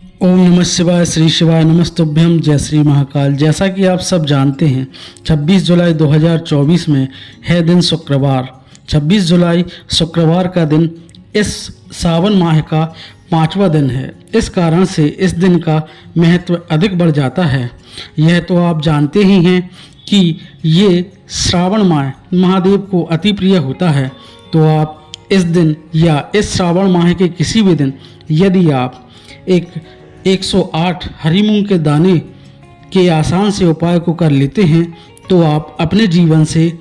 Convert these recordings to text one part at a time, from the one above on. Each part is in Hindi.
ओम नमः शिवाय, श्री शिवाय नमस्तुभ्यम, जय श्री महाकाल। जैसा कि आप सब जानते हैं 26 जुलाई 2024 में है दिन शुक्रवार। 26 जुलाई शुक्रवार का दिन इस सावन माह का 5वां दिन है। इस कारण से इस दिन का महत्व अधिक बढ़ जाता है। यह तो आप जानते ही हैं कि ये श्रावण माह महादेव को अति प्रिय होता है। तो आप इस दिन या इस श्रावण माह के किसी भी दिन यदि आप 108 हरी मूंग के दाने के आसान से उपाय को कर लेते हैं तो आप अपने जीवन से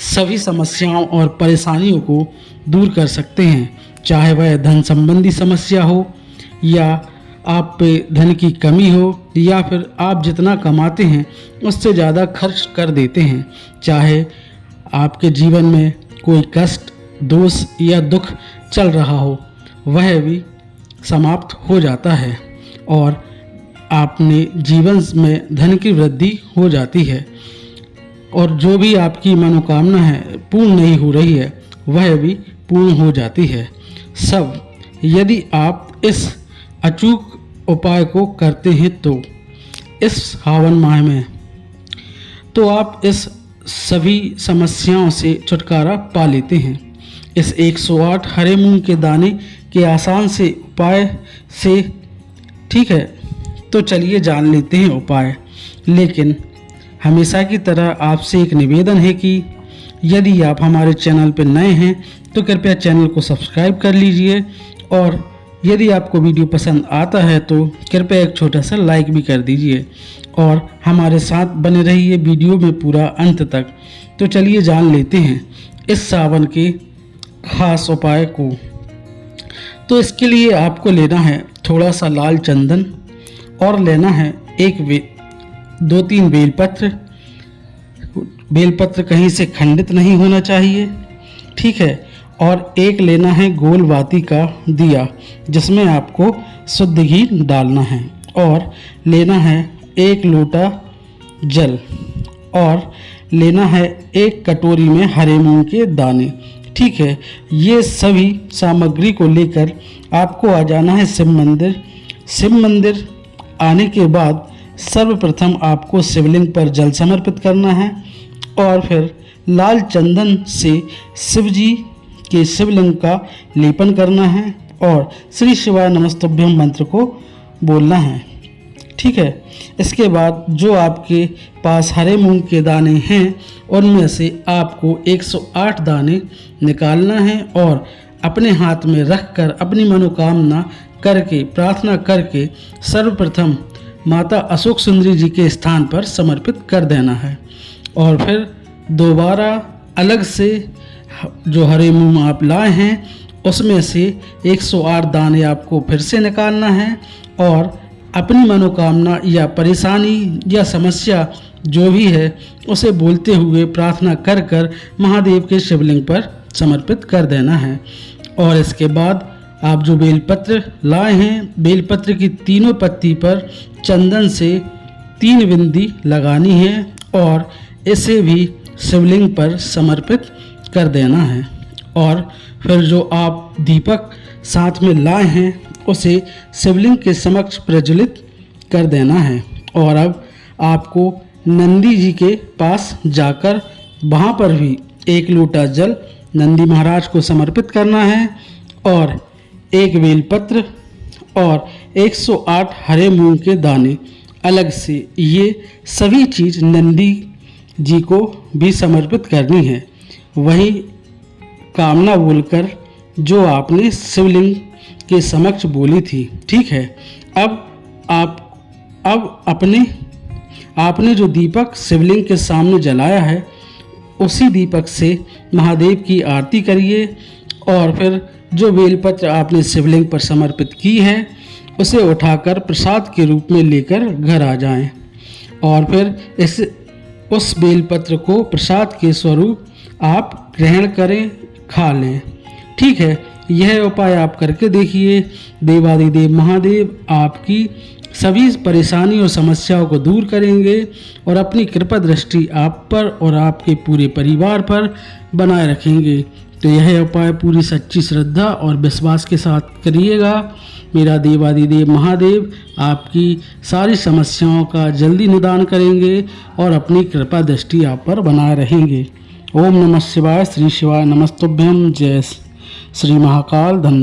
सभी समस्याओं और परेशानियों को दूर कर सकते हैं। चाहे वह धन संबंधी समस्या हो या आप पे धन की कमी हो या फिर आप जितना कमाते हैं उससे ज़्यादा खर्च कर देते हैं। चाहे आपके जीवन में कोई कष्ट, दोष या दुख चल रहा हो, वह भी समाप्त हो जाता है और आपने जीवन में धन की वृद्धि हो जाती है। और जो भी आपकी मनोकामना है पूर्ण नहीं हो रही है वह भी पूर्ण हो जाती है। सब यदि आप इस अचूक उपाय को करते हैं तो इस सावन माह में तो आप इस सभी समस्याओं से छुटकारा पा लेते हैं। इस 108 हरे मूंग के दाने के आसान से उपाय से, ठीक है, तो चलिए जान लेते हैं उपाय। लेकिन हमेशा की तरह आपसे एक निवेदन है कि यदि आप हमारे चैनल पर नए हैं तो कृपया चैनल को सब्सक्राइब कर लीजिए और यदि आपको वीडियो पसंद आता है तो कृपया एक छोटा सा लाइक भी कर दीजिए और हमारे साथ बने रहिए वीडियो में पूरा अंत तक। तो चलिए जान लेते हैं इस सावन के खास उपाय को। तो इसके लिए आपको लेना है थोड़ा सा लाल चंदन और लेना है 2-3 बेलपत्र। बेलपत्र कहीं से खंडित नहीं होना चाहिए, ठीक है। और एक लेना है गोल बाती का दिया जिसमें आपको शुद्ध घी डालना है और लेना है 1 लोटा जल और लेना है 1 कटोरी में हरे मूंग के दाने, ठीक है। ये सभी सामग्री को लेकर आपको आ जाना है शिव मंदिर। शिव मंदिर आने के बाद सर्वप्रथम आपको शिवलिंग पर जल समर्पित करना है और फिर लाल चंदन से शिव जी के शिवलिंग का लेपन करना है और श्री शिवाय नमस्तुभ्यम मंत्र को बोलना है, ठीक है। इसके बाद जो आपके पास हरे मूंग के दाने हैं उनमें से आपको 108 दाने निकालना है और अपने हाथ में रखकर अपनी मनोकामना करके प्रार्थना करके सर्वप्रथम माता अशोक सुंदरी जी के स्थान पर समर्पित कर देना है और फिर दोबारा अलग से जो हरे मूंग आप लाए हैं उसमें से 108 दाने आपको फिर से निकालना है और अपनी मनोकामना या परेशानी या समस्या जो भी है उसे बोलते हुए प्रार्थना कर कर महादेव के शिवलिंग पर समर्पित कर देना है। और इसके बाद आप जो बेलपत्र लाए हैं, बेलपत्र की तीनों पत्ती पर चंदन से 3 बिंदी लगानी है और इसे भी शिवलिंग पर समर्पित कर देना है। और फिर जो आप दीपक साथ में लाए हैं उसे शिवलिंग के समक्ष प्रज्वलित कर देना है और अब आपको नंदी जी के पास जाकर वहाँ पर भी 1 लोटा जल नंदी महाराज को समर्पित करना है और 1 बेलपत्र और 108 हरे मूंग के दाने अलग से, ये सभी चीज़ नंदी जी को भी समर्पित करनी है। वही कामना बोलकर जो आपने शिवलिंग के समक्ष बोली थी, ठीक है। अब आपने जो दीपक शिवलिंग के सामने जलाया है उसी दीपक से महादेव की आरती करिए और फिर जो बेलपत्र आपने शिवलिंग पर समर्पित की है उसे उठाकर प्रसाद के रूप में लेकर घर आ जाएं और फिर उस बेलपत्र को प्रसाद के स्वरूप आप ग्रहण करें, खा लें, ठीक है। यह उपाय आप करके देखिए। देवादिदेव महादेव आपकी सभी परेशानी और समस्याओं को दूर करेंगे और अपनी कृपा दृष्टि आप पर और आपके पूरे परिवार पर बनाए रखेंगे। तो यह उपाय पूरी सच्ची श्रद्धा और विश्वास के साथ करिएगा। मेरा देवादिदेव महादेव आपकी सारी समस्याओं का जल्दी निदान करेंगे और अपनी कृपा दृष्टि आप पर बनाए रहेंगे। ओम नमः शिवाय। श्री शिवाय नमस्तुभ्यम। जय श्री महाकाल। धन्यवाद।